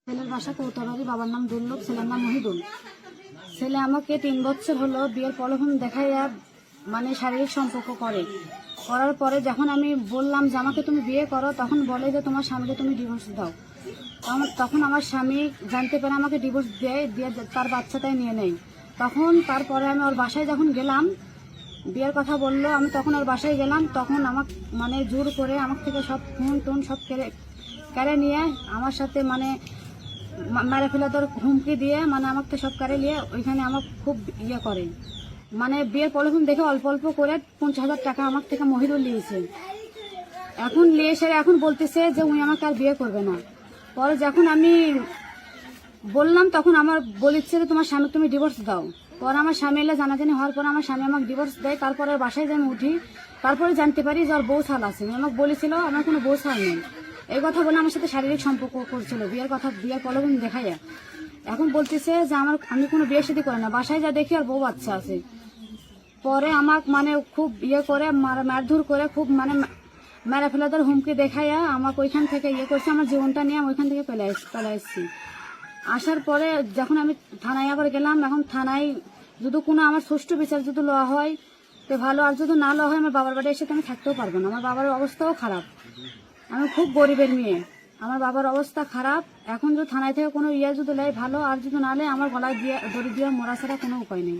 ছেলের বাসা কৌতবাড়ি, বাবার নাম দুর্লভ, ছেলের নাম মহিদুল। ছেলে আমাকে 3 বছর হলো বিয়ের প্রলোভন দেখাইয়া মানে শারীরিক সম্পর্ক করার পরে যখন আমি বললাম যে আমাকে তুমি বিয়ে করো, তখন বলে যে তোমার স্বামীকে তুমি ডিভোর্স দাও। তখন আমার স্বামী জানতে পারে আমাকে ডিভোর্স দিয়ে তার বাচ্চাটাই নিয়ে নেয়। তারপরে আমি ওর বাসায় যখন গেলাম, বিয়ের কথা বললো, আমি তখন ওর বাসায় গেলাম। তখন আমাকে মানে জোর করে আমার থেকে সব ফোন টোন সব কেড়ে নিয়ে আমার সাথে মানে মেরে ফেলে তোর হুমকি দিয়ে মানে আমাকে সব কেড়ে নিয়ে ওইখানে আমার খুব করে। মানে বিয়ের প্রলোভন দেখে অল্প অল্প করে 50,000 টাকা আমার থেকে মহিদুল নিয়েছে। এখন বলতেছে যে উনি আমাকে আর বিয়ে করবে না। পরে যখন আমি বললাম তখন আমার বলেছে যে তোমার স্বামী তুমি ডিভোর্স দাও। পরে আমার স্বামী এলে জানাজানি হওয়ার পরে আমার স্বামী আমাকে ডিভোর্স দেয়। তারপরে বাসায় যে আমি উঠি, তারপরে জানতে পারি যে ওর বউ ছাল আছে। আমাকে বলেছিল আমার কোনো বউ ছাল নেই। এই কথা বলে আমার সাথে শারীরিক সম্পর্ক করছিল, বিয়ের প্রলোভন দেখাইয়া। এখন বলতেছে যে আমি কোনো বিয়ে শাদী করি না, বাসায় যা দেখি আর বউ বাচ্চা আছে। পরে আমাকে মানে খুব করে মারধর করে খুব মানে মেরে ফেলে তোর হুমকি দেখাইয়া আমাকে ওইখান থেকে করছে। আমার জীবনটা নিয়ে আমি ওইখান থেকে চলে এসেছি। আসার পরে যখন আমি থানায় আবার গেলাম, এখন থানায় যদি কোনো আমার সুষ্ঠু বিচার যদি লওয়া হয় তো ভালো, আর যদি না লওয়া হয় আমার বাবার বাড়ি এসে তো আমি থাকতেও পারবো না। আমার বাবার অবস্থাও খারাপ, আমি খুব গরিবের মেয়ে, আমার বাবার অবস্থা খারাপ। এখন যদি থানায় থেকে কোনো যদি লেয় ভালো, আর যদি না লেয় আমার গলায় দিয়ে দড়ি দিয়ে মরা ছাড়া কোনো উপায় নেই।